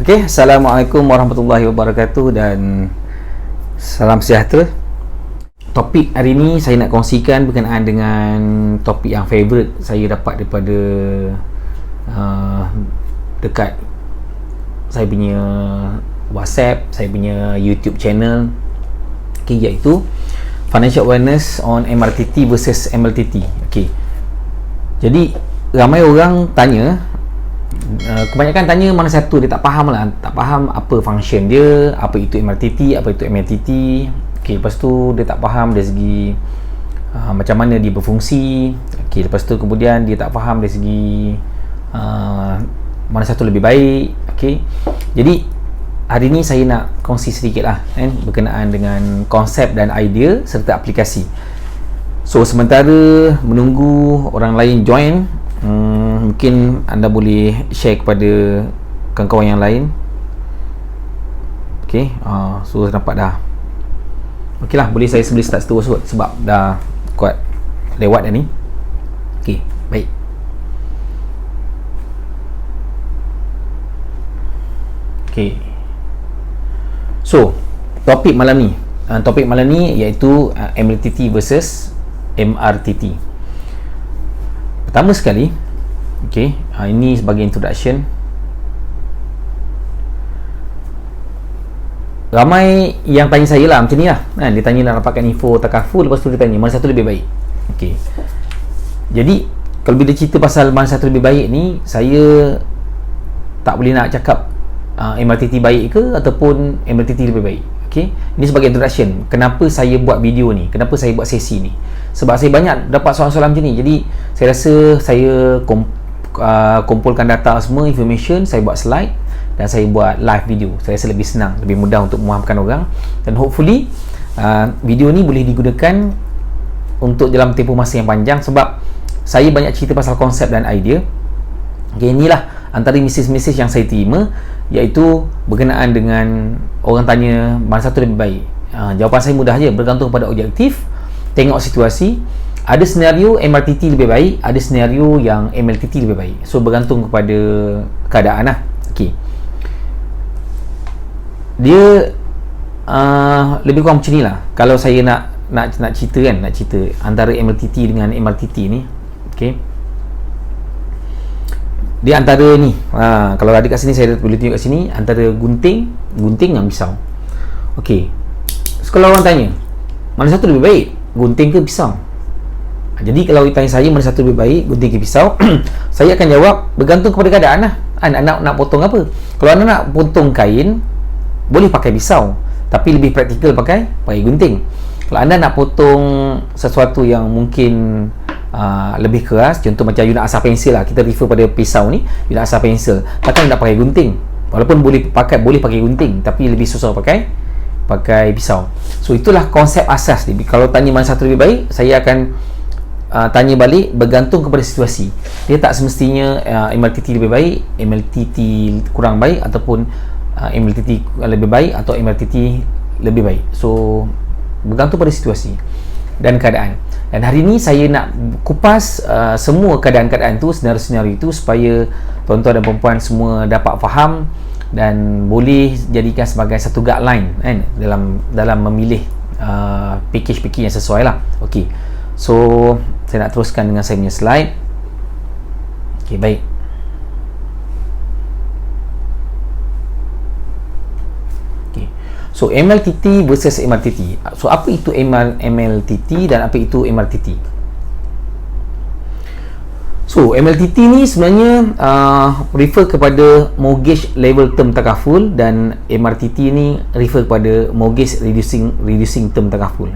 Okey, Assalamualaikum warahmatullahi wabarakatuh dan salam sejahtera. Topik hari ni saya nak kongsikan berkenaan dengan topik yang favourite saya dapat daripada dekat saya punya WhatsApp, saya punya YouTube channel, iaitu Financial Awareness on MRTT versus MLTT. Okey. Jadi ramai orang tanya, kebanyakan tanya mana satu, dia tak faham lah, tak faham apa function dia, apa itu MRTT, apa itu MLTT. Okey, lepas tu dia tak faham dari segi macam mana dia berfungsi. Okey, lepas tu kemudian dia tak faham dari segi mana satu lebih baik. Okey, jadi hari ni saya nak kongsi sedikit lah berkenaan dengan konsep dan idea serta aplikasi. So sementara menunggu orang lain join, mungkin anda boleh share kepada kawan-kawan yang lain. Okey, so nampak dah. Okey lah, boleh saya start terus sebab dah kuat lewat dah ni. Okey, baik. Okey. So, topik malam ni iaitu MLTT versus MRTT. Pertama sekali, okey, ini sebagai introduction. Ramai yang tanya saya lah macam ni lah, dia tanya nak dapatkan info takaful, lepas tu dia tanya mana satu lebih baik. Okey, jadi kalau bila cerita pasal mana satu lebih baik ni, saya tak boleh nak cakap MRTT baik ke ataupun MLTT lebih baik. Okey, ini sebagai introduction kenapa saya buat video ni, kenapa saya buat sesi ni. Sebab saya banyak dapat soalan-soalan macam ni. Jadi saya rasa saya kumpulkan data semua, information, saya buat slide dan saya buat live video. Saya rasa lebih senang, lebih mudah untuk memahamkan orang, dan hopefully video ni boleh digunakan untuk dalam tempoh masa yang panjang, sebab saya banyak cerita pasal konsep dan idea. Okay, inilah antara mesej-mesej yang saya terima, iaitu berkenaan dengan orang tanya mana satu lebih baik. Jawapan saya mudah je, bergantung pada objektif, tengok situasi. Ada senario MRTT lebih baik, ada senario yang MLTT lebih baik. So bergantung kepada keadaan lah. Okay, dia lebih kurang macam ni lah. Kalau saya nak cerita kan, nak cerita antara MLTT dengan MRTT ni. Okay, dia antara ni, kalau ada kat sini saya boleh tunjuk kat sini, antara gunting dengan pisau. Okey, so kalau orang tanya mana satu lebih baik, gunting ke pisau? Jadi kalau tanya saya mana satu lebih baik, gunting ke pisau, saya akan jawab bergantung kepada keadaan lah. Nak potong apa? Kalau anda nak potong kain, boleh pakai pisau, tapi lebih praktikal pakai gunting. Kalau anda nak potong sesuatu yang mungkin lebih keras, contoh macam you nak asah pensel lah, kita refer pada pisau ni, you nak asah pensel, takkan nak pakai gunting. Walaupun boleh pakai gunting, tapi lebih susah pakai pisau. So itulah konsep asas dia. Kalau tanya mana satu lebih baik, saya akan tanya balik bergantung kepada situasi. Dia tak semestinya MLTT lebih baik, MLTT kurang baik, ataupun MLTT lebih baik atau MLTT lebih baik. So bergantung pada situasi dan keadaan. Dan hari ni saya nak kupas semua keadaan-keadaan tu, senario-senario itu, supaya tuan-tuan dan perempuan semua dapat faham dan boleh jadikan sebagai satu guideline kan, dalam memilih package yang sesuai lah. Okey, so saya nak teruskan dengan saya punya slide. Okey, baik. So MLTT versus MRTT. So apa itu MLTT dan apa itu MRTT? So MLTT ni sebenarnya refer kepada mortgage level term takaful, dan MRTT ni refer kepada mortgage reducing term takaful.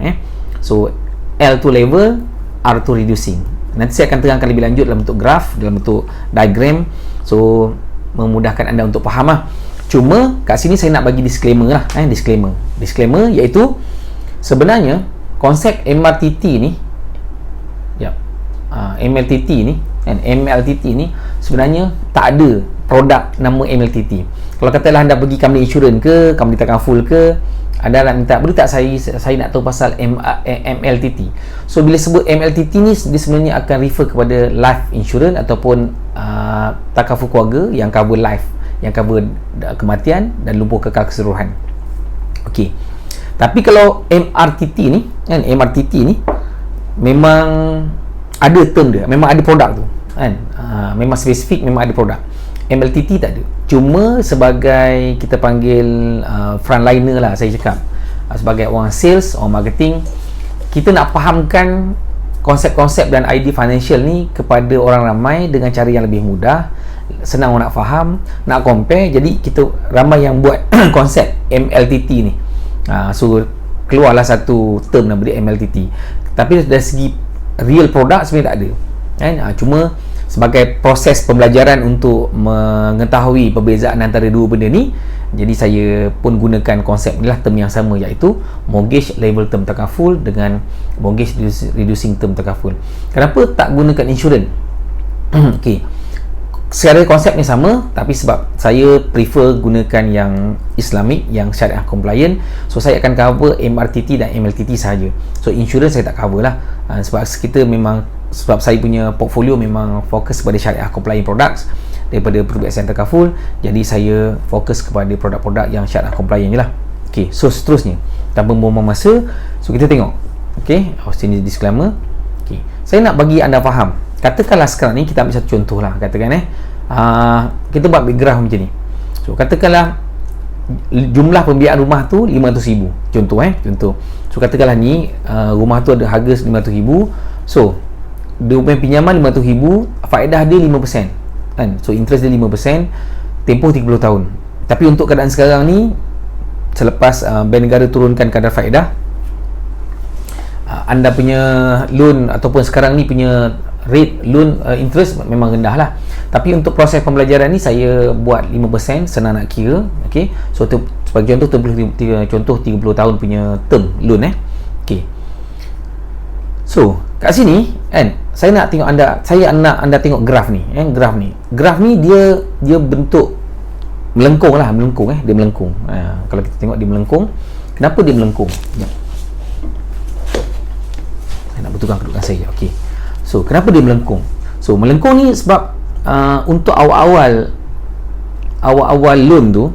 So L tu level, R tu reducing. Nanti saya akan terangkan lebih lanjut dalam bentuk graf, dalam bentuk diagram, so memudahkan anda untuk faham lah. Cuma kat sini saya nak bagi disclaimer lah, disclaimer iaitu sebenarnya konsep MRTT ni, MLTT ni dan MLTT ni sebenarnya tak ada produk nama MLTT. Kalau katalah anda pergi company insurance ke, company takaful ke, anda nak minta, boleh tak saya nak tahu pasal MLTT. So bila sebut MLTT ni, dia sebenarnya akan refer kepada life insurance ataupun takaful keluarga yang cover life, yang cover kematian dan lumpuh kekal keseluruhan. Okey. Tapi kalau MRTT ni kan, MRTT ni memang ada term dia, memang ada produk tu kan, memang spesifik, memang ada produk. MLTT tak ada, cuma sebagai kita panggil frontliner lah, saya cakap sebagai orang sales, orang marketing, kita nak fahamkan konsep-konsep dan idea financial ni kepada orang ramai dengan cara yang lebih mudah, senang orang nak faham, nak compare. Jadi kita ramai yang buat konsep MLTT ni. So keluarlah satu term nama dia MLTT. Tapi dari segi real product sebenarnya tak ada kan? Cuma sebagai proses pembelajaran untuk mengetahui perbezaan antara dua benda ni, jadi saya pun gunakan konsep ni lah, term yang sama, iaitu mortgage level term takaful dengan mortgage reducing term takaful. Kenapa tak gunakan insurans? Okey, secara konsep ni sama, tapi sebab saya prefer gunakan yang Islamic, yang syariah compliant, so saya akan cover MRTT dan MLTT sahaja. So insurans saya tak cover lah, sebab kita memang, sebab saya punya portfolio memang fokus kepada syariah compliant products daripada produk center kaful, jadi saya fokus kepada produk-produk yang syariah compliant je lah. Ok, so seterusnya tanpa membuang masa, so kita tengok. Ok, sini disclaimer. Ok, saya nak bagi anda faham, katakanlah sekarang ni kita ambil satu contoh lah, katakan kita buat graf macam ni. So katakanlah jumlah pembiayaan rumah tu 500,000, contoh contoh. So katakanlah ni rumah tu ada harga 500,000, so dia punya pinjaman 500,000, faedah dia 5% kan, so interest dia 5%, tempoh 30 tahun. Tapi untuk keadaan sekarang ni, selepas Bank Negara turunkan kadar faedah, anda punya loan ataupun sekarang ni punya rate loan interest memang rendah lah. Tapi untuk proses pembelajaran ni saya buat 5%, senang nak kira. Okay, so sebagai contoh, contoh 30 tahun punya term loan okay. So kat sini kan, saya nak tengok anda, anda tengok graf ni graf ni dia bentuk melengkung lah, dia melengkung. Kalau kita tengok dia melengkung, kenapa dia melengkung? Saya nak betulkan kedudukan saya. Okey, so kenapa dia melengkung? So melengkung ni sebab untuk awal-awal loan tu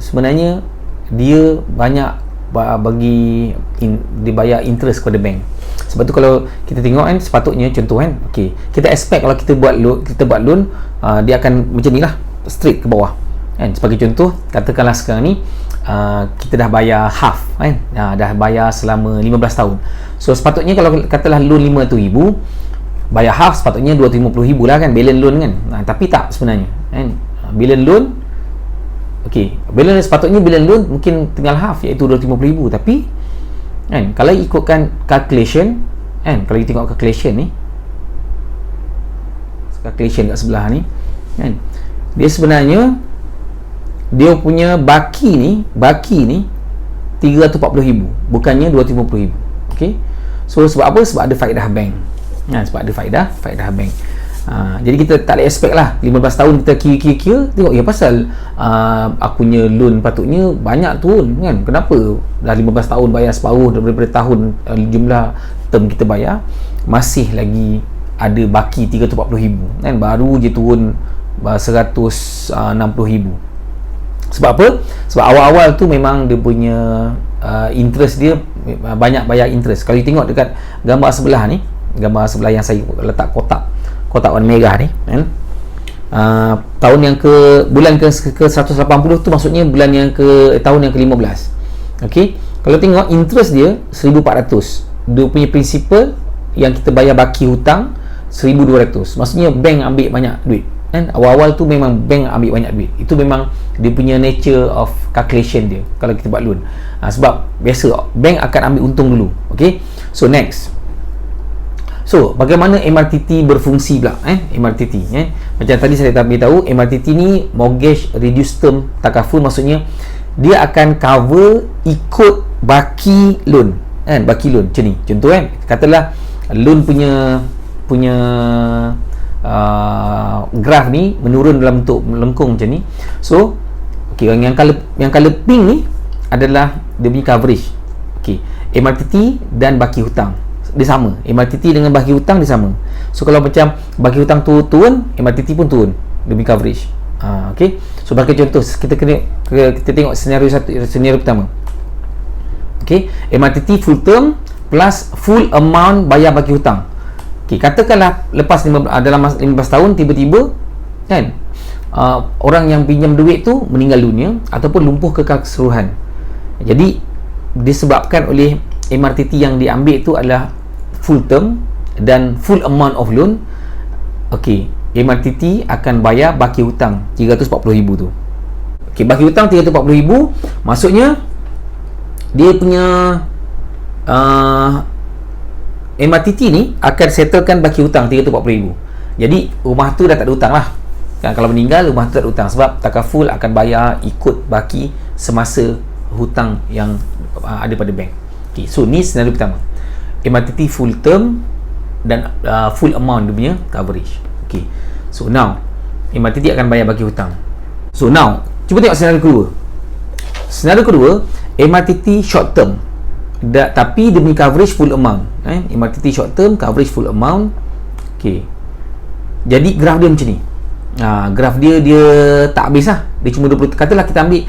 sebenarnya dia banyak dibayar interest kepada bank. Sebab tu kalau kita tengok sepatutnya contoh okey, kita expect kalau kita buat loan dia akan macam ni lah, straight ke bawah sebagai contoh, katakanlah sekarang ni kita dah bayar half dah bayar selama 15 tahun. So sepatutnya kalau katalah loan 500,000, bayar half sepatutnya 250,000 lah kan, balance loan kan. Tapi tak sebenarnya balance loan, okey, sepatutnya balance loan mungkin tinggal half, iaitu 250,000. Tapi kalau ikutkan calculation kalau kita tengok calculation kat sebelah ni dia sebenarnya dia punya baki ni 340,000 bukannya 250,000. Okey, so sebab apa? Sebab ada faedah bank sebab ada faedah bank. Jadi kita tak boleh expect lah 15 tahun kita kira-kira tengok pasal aku punya loan patutnya banyak turun kan, kenapa dah 15 tahun bayar separuh daripada tahun jumlah term kita bayar, masih lagi ada baki 340,000 kan, baru je turun 160,000. Sebab apa? Sebab awal-awal tu memang dia punya interest dia banyak bayar interest. Kalau you tengok dekat gambar sebelah ni, gambar sebelah yang saya letak kotak warna merah ni tahun yang bulan ke 180 tu maksudnya bulan yang tahun yang ke-15. Okey, kalau tengok interest dia 1,400, dia punya principal yang kita bayar baki hutang 1,200. Maksudnya bank ambil banyak duit awal-awal tu, memang bank ambil banyak duit. Itu memang dia punya nature of calculation dia kalau kita buat loan. Sebab biasa bank akan ambil untung dulu. Okey, so next. So, bagaimana MRTT berfungsi pula? MRTT macam tadi saya dah beritahu, MRTT ni mortgage reduced term takaful, maksudnya dia akan cover ikut baki loan baki loan macam ni. Contoh katalah loan punya graf ni menurun dalam bentuk melengkung macam ni. So okey, yang color pink ni adalah dia punya coverage. Okey, MRTT dan baki hutang dia sama, MRTT dengan baki hutang dia sama. So kalau macam baki hutang tu turun, MRTT pun turun, dia punya coverage. Okey, so bagi contoh kita tengok senario pertama. Okey, MRTT full term plus full amount bayar baki hutang. Okey, katakanlah lepas dalam 15 tahun tiba-tiba kan orang yang pinjam duit tu meninggal dunia ataupun lumpuh kekal keseluruhan. Jadi disebabkan oleh MRTT yang diambil tu adalah full term dan full amount of loan. Okey, MRTT akan bayar baki hutang 340,000 tu. Okey, baki hutang 340,000 maksudnya dia punya MRTT ni akan settlekan baki hutang 340,000. Jadi rumah tu dah tak ada hutang lah kan. Kalau meninggal, rumah tu tak ada hutang sebab takaful akan bayar ikut baki semasa hutang yang ada pada bank. Okay, so ni senario pertama, MRTT full term dan full amount dia punya coverage. Okay, so now MRTT akan bayar baki hutang. So now cuba tengok senario kedua. Senario kedua, MRTT short term tapi dia punya coverage full amount. MRTT short term, coverage full amount. Okay, jadi graf dia macam ni. Graf dia tak habis lah. Dia cuma 20, katalah kita ambil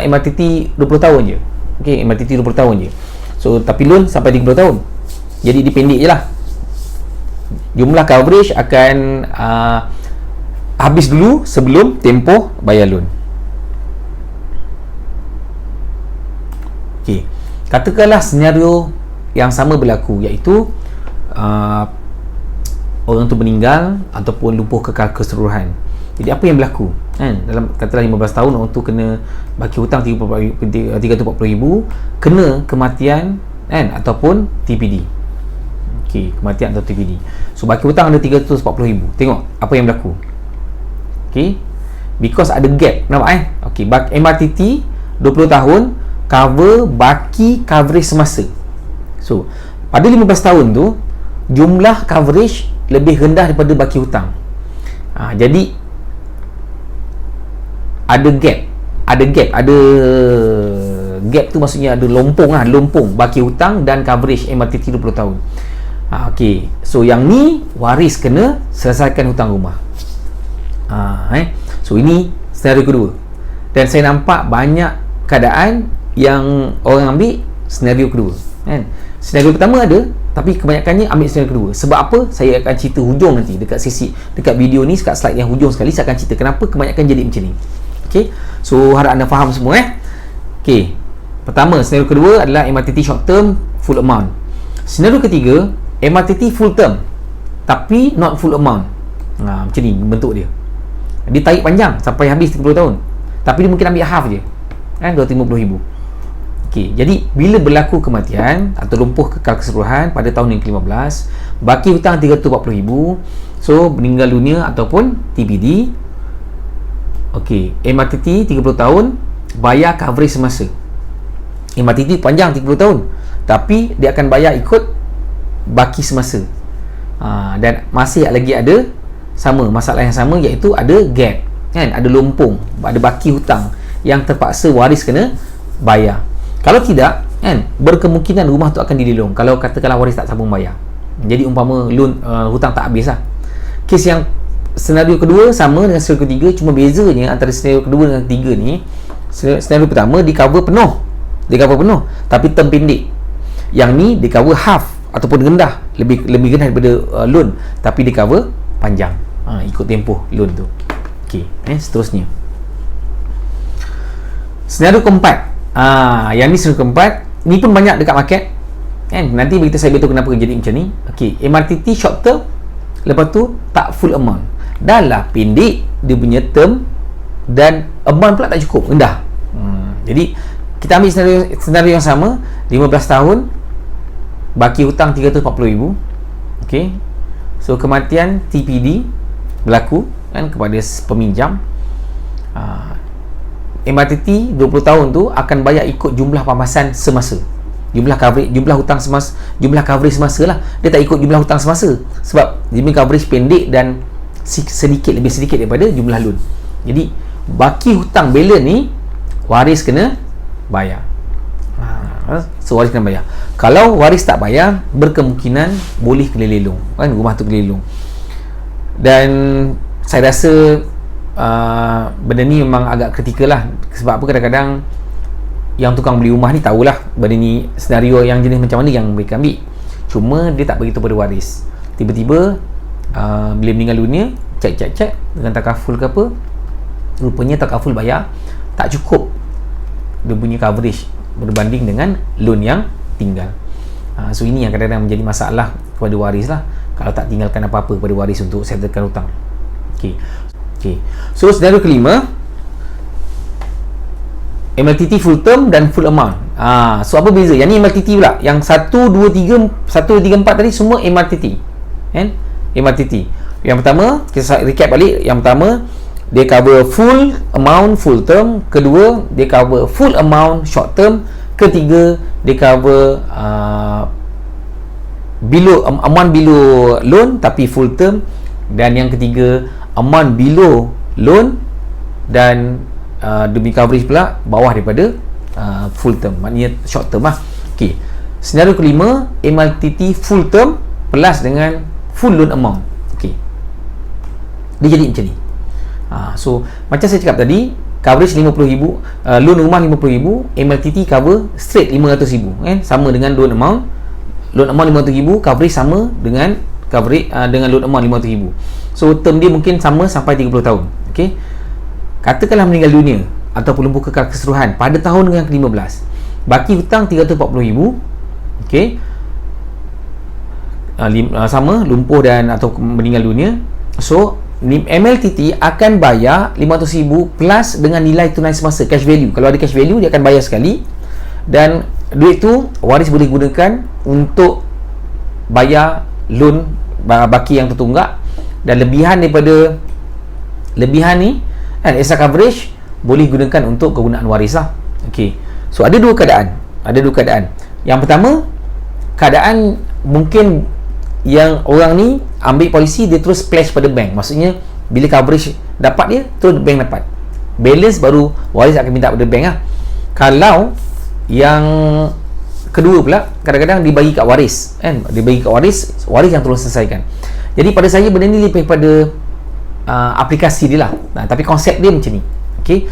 MRTT 20 tahun je. Okay, MRTT 20 tahun je. So tapi loan sampai 30 tahun. Jadi dipendek je lah. Jumlah coverage akan habis dulu sebelum tempoh bayar loan. Okay, katakanlah senario yang sama berlaku, iaitu orang tu meninggal ataupun lumpuh kekal keseluruhan. Jadi apa yang berlaku kan? Dalam katalah 15 tahun orang tu kena baki hutang 340,000, kena kematian kan, ataupun TPD. Okey, kematian atau TPD. So baki hutang ada 340,000. Tengok apa yang berlaku. Okey, because ada gap, nampak Okey, MRTT 20 tahun cover baki coverage semasa. So pada 15 tahun tu jumlah coverage lebih rendah daripada baki hutang. Jadi ada gap tu maksudnya ada lompong baki hutang dan coverage MRTT 20 tahun. Okey, so yang ni waris kena selesaikan hutang rumah. So ini senario kedua, dan saya nampak banyak keadaan yang orang ambil senario kedua kan. Senario pertama ada, tapi kebanyakannya ambil senario kedua. Sebab apa? Saya akan cerita hujung nanti dekat video ni, dekat slide yang hujung sekali saya akan cerita kenapa kebanyakan jadi macam ni. Okey, so harap anda faham semua Okey, pertama senario kedua adalah MRTT short term full amount. Senario ketiga MRTT full term tapi not full amount. Macam ni bentuk dia. Dia tarik panjang sampai habis 30 tahun, tapi dia mungkin ambil half je kan, 250,000. Okey, jadi bila berlaku kematian atau lumpuh kekal keseluruhan pada tahun yang ke-15, baki hutang 340,000, so meninggal dunia ataupun TPD. Okey, MRTT 30 tahun bayar coverage semasa. MRTT panjang 30 tahun, tapi dia akan bayar ikut baki semasa. Dan masih lagi ada masalah yang sama, iaitu ada gap kan, ada lompong, ada baki hutang yang terpaksa waris kena bayar. Kalau tidak kan, berkemungkinan rumah tu akan dilelong kalau katakanlah waris tak sambung bayar. Jadi umpama loan hutang tak habis lah. Kes yang senario kedua sama dengan senario ketiga, cuma bezanya antara senario kedua dengan ketiga ni, senario pertama di cover penuh, tapi term pendek. Yang ni di cover half ataupun rendah, lebih rendah daripada loan, tapi di cover panjang, ikut tempoh loan tu. Okey, seterusnya senario keempat. Yang ni senario keempat, ni pun banyak dekat market kan. Nanti saya beritahu kenapa jadi macam ni. Okey, MRTT short term, lepas tu tak full amount, dah lah pendek dia punya term, dan amount pula tak cukup, rendah. Jadi kita ambil senario yang sama, 15 tahun, baki hutang 340,000. Okey, so kematian TPD berlaku kan kepada peminjam. MRTT 20 tahun tu akan bayar ikut jumlah pamasan semasa, jumlah hutang semasa, jumlah coverage semasa lah. Dia tak ikut jumlah hutang semasa sebab dia punya coverage pendek dan lebih sedikit daripada jumlah loan. Jadi baki hutang balance ni waris kena bayar. So waris kena bayar. Kalau waris tak bayar, berkemungkinan boleh kena lelong kan, rumah tu kena lelong. Dan saya rasa benda ni memang agak kritikal lah. Sebab apa, kadang-kadang yang tukang beli rumah ni tahulah benda ni, senario yang jenis macam mana yang mereka ambil, cuma dia tak beritahu pada waris. Tiba-tiba bila meninggal dunia, cek dengan takaful ke apa, rupanya takaful bayar tak cukup dia punya coverage berbanding dengan loan yang tinggal. So ini yang kadang-kadang menjadi masalah kepada waris lah, kalau tak tinggalkan apa-apa pada waris untuk settlekan hutang. Okay. So senario kelima, MLTT full term dan full amount. So apa beza? Yang ni MLTT pula. Yang 1, 2, 3, 4 tadi semua MRTT. Kan? MRTT. Yang pertama, kita recap balik. Yang pertama, dia cover full amount full term. Kedua, dia cover full amount short term. Ketiga, dia cover amount below loan tapi full term. Dan yang ketiga, amount below loan dan demi coverage pula bawah daripada full term, maknanya short term lah. Okay. Senario kelima, MLTT full term plus dengan full loan amount. Okay. Dia jadi macam ni. So macam saya cakap tadi, coverage RM50,000, loan rumah RM50,000, MLTT cover straight RM500,000, kan? Sama dengan loan amount RM500,000, coverage sama dengan coverage dengan loan amount RM500,000. So term dia mungkin sama sampai 30 tahun. Okay. Katakanlah meninggal dunia ataupun lumpuh kekal keseluruhan pada tahun yang ke-15, baki hutang RM340,000. Okey, sama lumpuh dan atau meninggal dunia. So MLTT akan bayar RM500,000 plus dengan nilai tunai semasa, cash value. Kalau ada cash value, dia akan bayar sekali, dan duit tu waris boleh gunakan untuk bayar loan baki yang tertunggak, dan lebihan ni extra coverage boleh gunakan untuk kegunaan waris lah. Okay. So ada dua keadaan. Yang pertama, keadaan mungkin yang orang ni ambil polisi, dia terus splash pada bank. Maksudnya bila coverage dapat dia, terus bank dapat balance, baru waris akan minta pada bank lah. Kalau yang kedua pula, kadang-kadang dibagi kat waris, kan? Dibagi kat waris yang terus selesaikan. Jadi pada saya benda ni lebih pada aplikasi dia lah. Tapi konsep dia macam ni. Okay.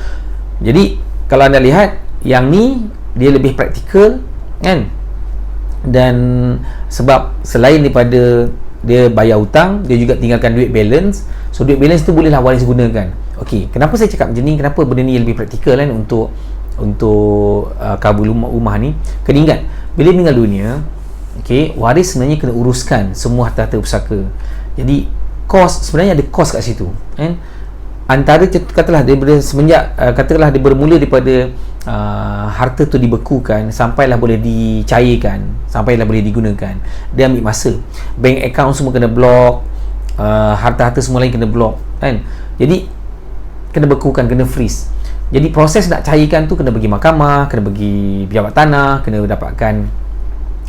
Jadi kalau anda lihat, yang ni dia lebih praktikal, kan? Dan sebab selain daripada dia bayar hutang, dia juga tinggalkan duit balance. So duit balance tu bolehlah waris gunakan. Okay. Kenapa saya cakap macam ni? Kenapa benda ni lebih praktikal, kan? Untuk cover rumah ni. Kena ingat, bila meninggal dunia, okay, waris sebenarnya kena uruskan semua harta-harta pusaka. Jadi sebenarnya ada kos kat situ, kan? Antara katalah dia bermula daripada harta tu dibekukan sampailah boleh dicairkan, sampailah boleh digunakan, dia ambil masa. Bank account semua kena block, harta-harta semua lain kena block, kan? Jadi kena bekukan, kena freeze. Jadi proses nak cairkan tu kena pergi mahkamah, kena pergi pejabat tanah, kena dapatkan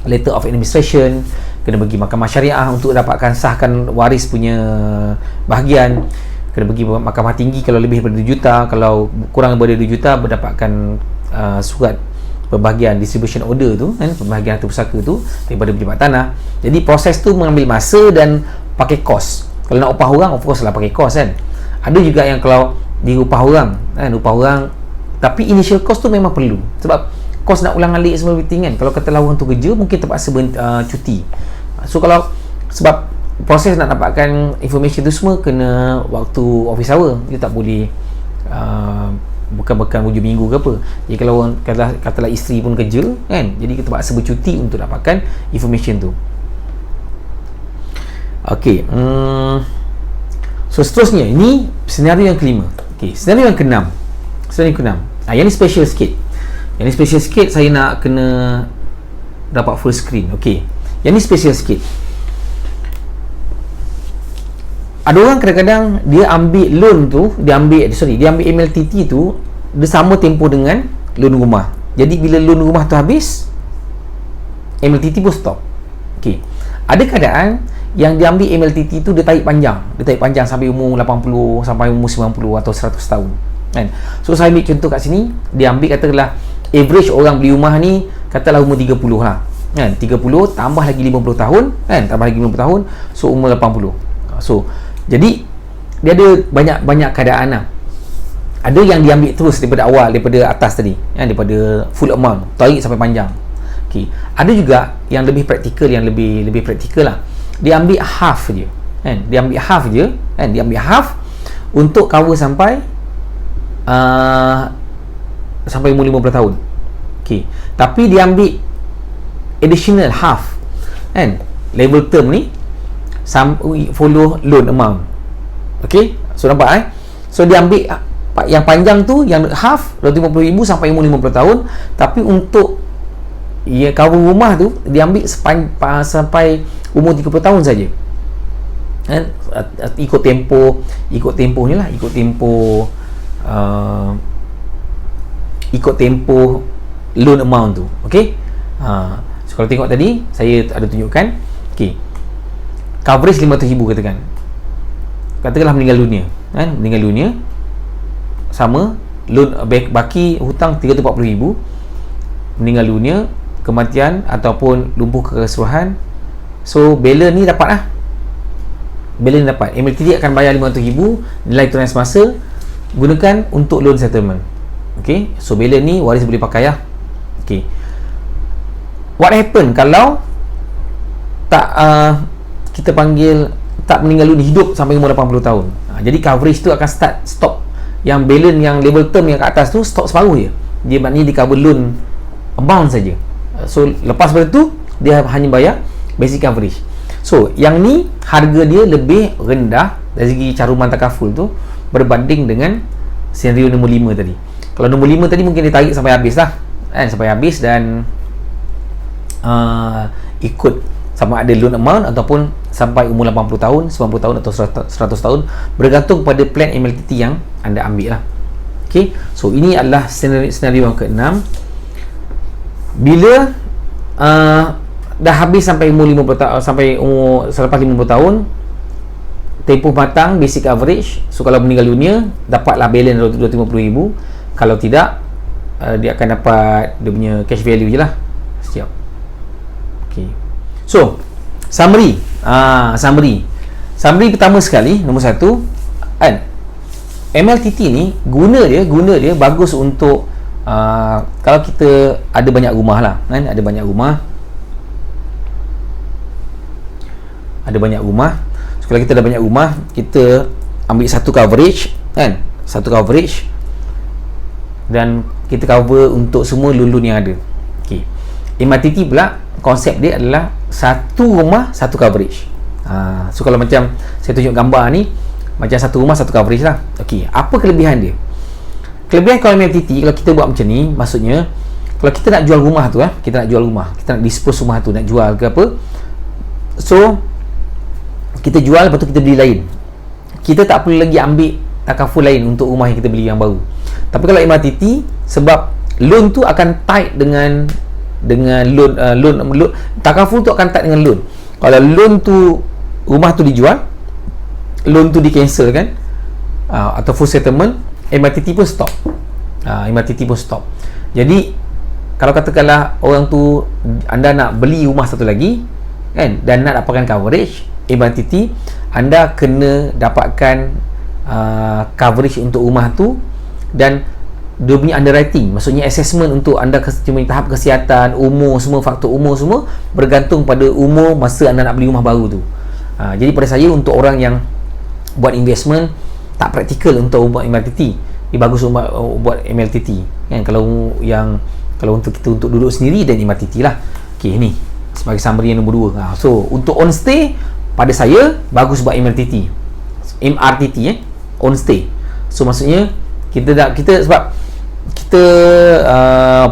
letter of administration, kena pergi mahkamah syariah untuk dapatkan sahkan waris punya bahagian, kena pergi mahkamah tinggi kalau lebih daripada 2 juta, kalau kurang daripada 2 juta berdapatkan surat pembahagian distribution order tu, kan, pembahagian harta pusaka tu daripada pejabat tanah. Jadi proses tu mengambil masa dan pakai kos. Kalau nak upah orang, of course lah pakai kos, kan. Ada juga yang kalau diupah orang, kan, upah orang tapi initial cost tu memang perlu, sebab kos nak ulang alik semua everything, kan. Kalau katalah orang tu kerja, mungkin terpaksa cuti. So kalau sebab proses nak dapatkan information tu semua kena waktu office hour, dia tak boleh bukan hujung minggu ke apa. Jadi kalau orang katalah isteri pun kerja, kan, jadi kita terpaksa bercuti untuk dapatkan information tu. Okey. So seterusnya, ini senario yang kelima. Okey, senario yang keenam. Yang ni special sikit. Saya nak kena dapat full screen. Okey. Yang ni special sikit. Ada orang kadang-kadang dia ambil loan tu, dia ambil MLTT tu, dia sama tempoh dengan loan rumah. Jadi bila loan rumah tu habis, MLTT pun stop. Okey. Ada keadaan yang dia ambil MLTT tu, dia tarik panjang sampai umur 80, sampai umur 90 atau 100 tahun, kan? So saya ambil contoh kat sini, dia ambil katalah average orang beli rumah ni katalah umur 30 lah, kan? 30 tambah lagi 50 tahun, kan? So umur 80. So jadi dia ada banyak keadaan lah. Ada yang diambil terus daripada awal, daripada atas tadi, daripada full amount, tarik sampai panjang. Okay. Ada juga yang lebih praktikal, yang lebih praktikal lah. Dia ambil half je, kan? Dia ambil half je, kan? Dia ambil half untuk cover sampai umur 50 tahun. Okay. Tapi dia ambil additional half, kan? Level term ni follow loan amount. Okay. So nampak so dia ambil yang panjang tu, yang half 250,000 sampai umur 50 tahun. Tapi untuk cover rumah tu dia ambil sampai umur 30 tahun saja, kan? Ikut tempoh ni lah, ikut tempoh loan amount tu. Okay. So kalau tengok tadi saya ada tunjukkan, okay, coverage 500,000 katakanlah meninggal dunia, kan? Meninggal dunia sama, loan baki hutang 340,000, meninggal dunia, kematian ataupun lumpuh keseluruhan. So balance ni dapat lah, balance ni dapat. MLTT akan bayar 500,000 nilai tunai semasa, gunakan untuk loan settlement. Okay. So balance ni waris boleh pakai lah. Okay. What happen kalau tak kita panggil tak meninggal dunia, hidup sampai umur 80 tahun? Jadi coverage tu akan stop. Yang balance, yang level term yang kat atas tu stop separuh je. Dia maknanya di cover loan amount saja. So lepas pada tu dia hanya bayar basic coverage. So yang ni harga dia lebih rendah dari segi caruman takaful tu berbanding dengan senario nombor 5 tadi. Kalau nombor 5 tadi mungkin dia tarik sampai habis lah, kan? Sampai habis dan ikut sama ada loan amount ataupun sampai umur 80 tahun, 90 tahun atau 100 tahun, bergantung pada plan MLTT yang anda ambil lah. Okay. So ini adalah senario yang ke-6. Bila dah habis sampai umur 50 tahun, sampai umur selepas 50 tahun, tempoh matang basic average. So kalau meninggal dunia dapatlah balance 250,000. Kalau tidak, dia akan dapat dia punya cash value je lah. Siap. Okay. So summary pertama sekali, nombor 1, kan, MLTT ni guna dia bagus untuk kalau kita ada banyak rumah lah, kan? Ada banyak rumah. So, kalau kita ada banyak rumah, kita ambil satu coverage, kan? Satu coverage dan kita cover untuk semua loan yang ada. Okay. MLTT pula konsep dia adalah satu rumah satu coverage. So kalau macam saya tunjuk gambar ni, macam satu rumah satu coverage lah. Okey, apa kelebihan dia? Kelebihan kalau MLTT, kalau kita buat macam ni, maksudnya kalau kita nak jual rumah tu, kita nak dispose rumah tu, nak jual ke apa, so kita jual, lepas tu kita beli lain. Kita tak perlu lagi ambil takaful lain untuk rumah yang kita beli yang baru. Tapi kalau MLTT, sebab loan tu akan tight dengan loan takaful tu akan tight dengan loan. Kalau loan tu, rumah tu dijual, loan tu di cancel, kan, atau full settlement, MLTT pun stop. Jadi kalau katakanlah orang tu, anda nak beli rumah satu lagi, kan, dan nak dapatkan coverage MLTT, anda kena dapatkan coverage untuk rumah tu, dan dia punya underwriting, maksudnya assessment untuk anda cuma tahap kesihatan, umur, semua faktor umur semua bergantung pada umur masa anda nak beli rumah baru tu. Jadi pada saya, untuk orang yang buat investment tak praktikal untuk buat MLTT, dia bagus buat MLTT, kan? Kalau untuk kita untuk duduk sendiri, dan MLTT lah. Okey, ni sebagai summary yang nombor 2. So untuk on stay, pada saya bagus buat MRTT, on stay. So maksudnya kita sebab kita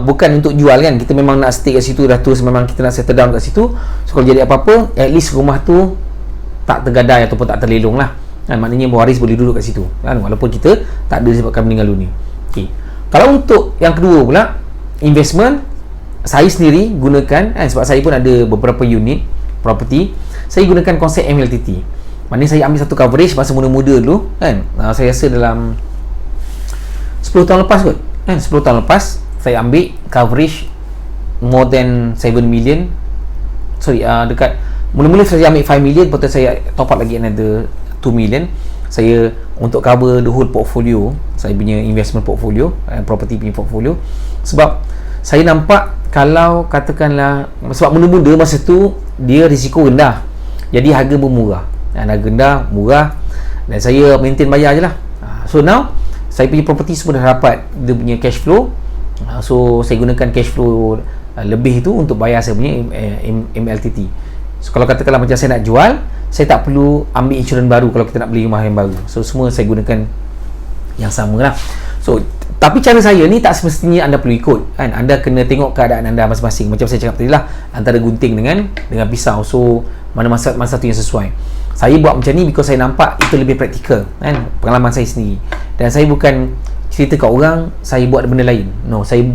bukan untuk jual, kan, kita memang nak stay kat situ dah, terus memang kita nak settle down kat situ. So kalau jadi apa-apa, at least rumah tu tak tergadai ataupun tak terlelong lah, kan? Maknanya waris boleh duduk kat situ, kan, walaupun kita tak ada disebabkan meninggal dunia. Okay. Kalau untuk yang kedua pula, investment, saya sendiri gunakan, kan, sebab saya pun ada beberapa unit property, saya gunakan konsep MLTT. Maknanya saya ambil satu coverage masa muda-muda dulu, kan. Saya rasa dalam 10 tahun lepas kot, kan, 10 tahun lepas saya ambil coverage more than 7 million. Dekat mula-mula saya ambil 5 million, lepas tu saya top up lagi another 2 million. saya untuk cover the whole portfolio, saya punya investment portfolio, property punya portfolio. Sebab saya nampak kalau katakanlah, sebab mula-mula masa tu dia risiko rendah, jadi harga pun murah, dan harga rendah, murah, dan saya maintain bayar je lah. So now saya punya property semua dah dapat dia punya cash flow. So saya gunakan cash flow lebih tu untuk bayar saya punya MLTT. So kalau katakanlah macam saya nak jual, saya tak perlu ambil insurans baru kalau kita nak beli rumah yang baru. So semua saya gunakan yang sama lah. So tapi cara saya ni tak semestinya anda perlu ikut kan. Anda kena tengok keadaan anda masing-masing. Macam saya cakap tadi lah, antara gunting dengan pisau. So mana masa tu yang sesuai. Saya buat macam ni because saya nampak itu lebih praktikal kan, pengalaman saya sendiri. Dan saya bukan cerita kat orang saya buat benda lain. No, saya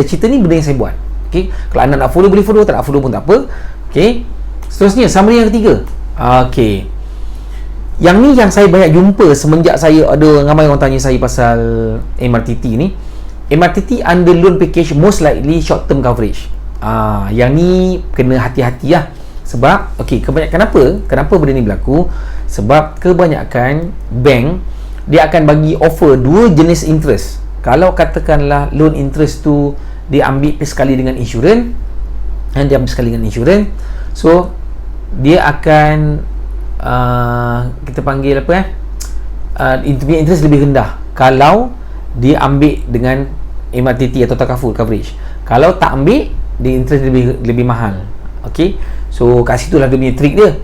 cerita ni benda yang saya buat. Okey, kalau anda nak follow boleh follow, tak nak follow pun tak apa. Okey. Seterusnya summary yang ketiga. Okey. Yang ni yang saya banyak jumpa semenjak saya ada ramai orang tanya saya pasal MRTT ni. MRTT under loan package most likely short term coverage. Yang ni kena hati-hati lah. Sebab okey, kenapa benda ni berlaku? Sebab kebanyakan bank dia akan bagi offer dua jenis interest. Kalau katakanlah loan interest tu dia ambil sekali dengan insurans, so dia akan kita panggil apa interest lebih rendah kalau dia ambil dengan MRTT atau takaful coverage. Kalau tak ambil, dia interest lebih mahal. Okey, so kat situ lah dia punya trick dia.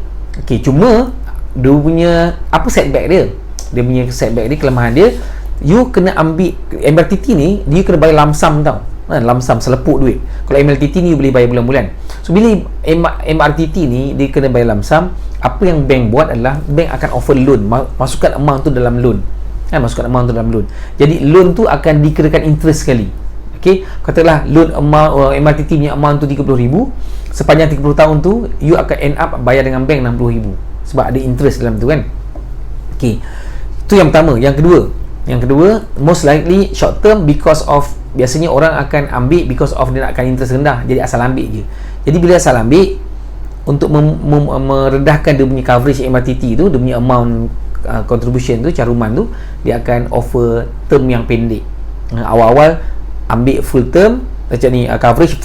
Okey, cuma dia punya apa setback dia? Dia punya setback dia, kelemahan dia, you kena ambil MRTT ni, dia kena bayar lump sum tau. Lump sum, selepuk duit. Kalau MLTT ni you boleh bayar bulan-bulan. So bila MRTT ni dia kena bayar lump sum, apa yang bank buat adalah bank akan offer loan, masukkan amount tu dalam loan. Jadi loan tu akan dikenakan interest sekali. Okey, katakanlah loan amount MRTT punya amount tu 30,000, sepanjang 30 tahun tu you akan end up bayar dengan bank 60,000 sebab ada interest dalam tu kan. Okey, itu yang pertama. Yang kedua most likely short term because of, biasanya orang akan ambil because of dia nakkan interest rendah, jadi asal ambil je. Jadi bila asal ambil, untuk merendahkan dia punya coverage MRTT tu, dia punya amount contribution tu, caruman tu, dia akan offer term yang pendek. Awal-awal ambil full term macam ni, coverage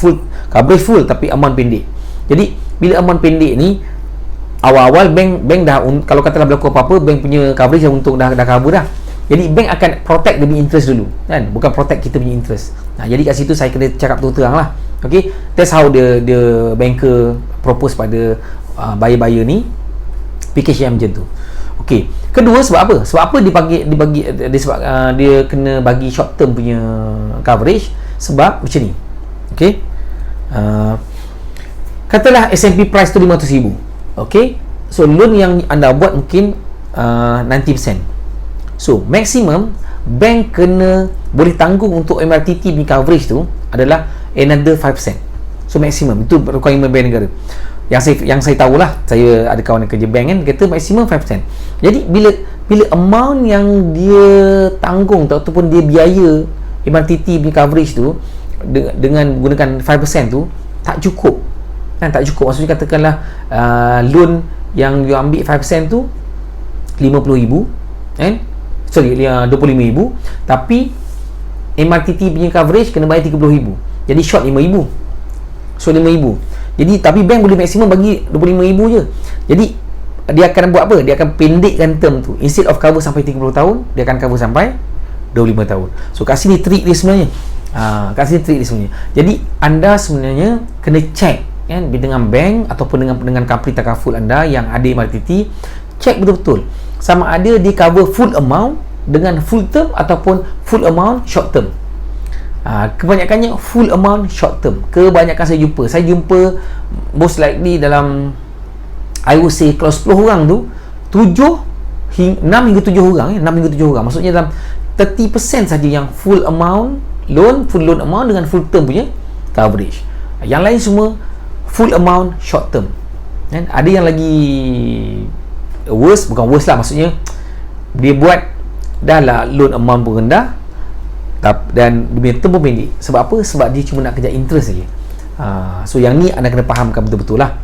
full tapi amount pendek. Jadi bila amount pendek ni, awal-awal bank dah, kalau katalah berlaku apa-apa, bank punya coverage dah untuk dah cover dah. Jadi bank akan protect dia punya interest dulu kan, bukan protect kita punya interest. Jadi kat situ saya kena cakap terang lah. Okay, that's how the banker propose pada buyer ni package yang macam tu. Okay, kedua sebab apa? Sebab apa dia kena bagi short term punya coverage? Sebab macam ni. Okay, katalah S&P price tu 500,000. Okay, so loan yang anda buat mungkin 90%. So maximum bank kena boleh tanggung untuk MRTT punya coverage tu adalah another 5%. So maximum itu requirement bank negara. Yang saya tahulah, saya ada kawan yang kerja bank kan, kata maximum 5%. Jadi bila amount yang dia tanggung ataupun dia biaya MRTT punya coverage tu dengan menggunakan 5% tu tak cukup kan, tak cukup. Maksudnya katakanlah loan yang you ambil 5% tu 50,000 kan, 25,000, tapi MRTT punya coverage kena bayar 30,000, jadi short 5,000. So 5,000. Jadi tapi bank boleh maksimum bagi 25,000 je. Jadi dia akan buat apa? Dia akan pendekkan term tu. Instead of cover sampai 30 tahun, dia akan cover sampai 25 tahun. So kat sini trik dia sebenarnya. Jadi anda sebenarnya kena check kan, dengan bank ataupun dengan company takaful anda yang ada MRTT, check betul-betul sama ada dia cover full amount dengan full term ataupun full amount short term. Kebanyakannya full amount short term. Kebanyakan saya jumpa most likely dalam, I would say kalau 10 orang tu 6 hingga 7 orang, 6 hingga 7 orang, maksudnya dalam 30% saja yang full amount loan, full loan amount dengan full term punya coverage. Yang lain semua full amount short term. Dan ada yang lagi bukan worse lah, maksudnya dia buat dah lah loan amount pun rendah dan dia punya term pun pendek. Sebab apa? Sebab dia cuma nak kejar interest saja. So yang ni anda kena fahamkan betul-betul lah,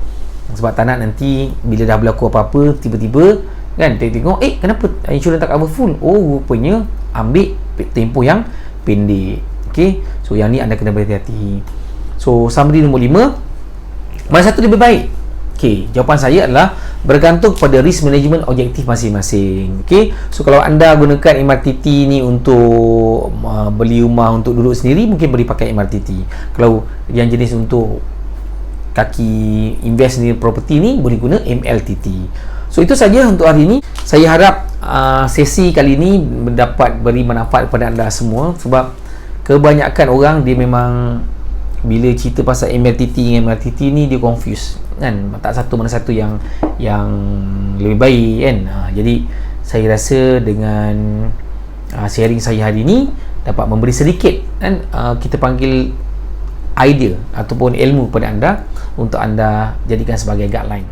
sebab tak nak nanti bila dah berlaku apa-apa tiba-tiba kan, tengok kenapa insurans tak cover full, rupanya ambil tempoh yang pendek. Okey, so yang ni anda kena berhati-hati. So summary nombor 5, mana satu lebih baik? Okey, jawapan saya adalah bergantung kepada risk management objektif masing-masing. Okey, so kalau anda gunakan MRTT ni untuk beli rumah untuk duduk sendiri, mungkin boleh pakai MRTT. Kalau yang jenis untuk kaki invest ni property ni, boleh guna MLTT. So itu saja untuk hari ini. Saya harap sesi kali ini dapat beri manfaat kepada anda semua, sebab kebanyakan orang dia memang bila cerita pasal MLTT dengan MRTT ni dia confuse kan, tak satu mana satu yang lebih baik kan. Jadi saya rasa dengan sharing saya hari ini dapat memberi sedikit kan, kita panggil idea ataupun ilmu kepada anda untuk anda jadikan sebagai guideline.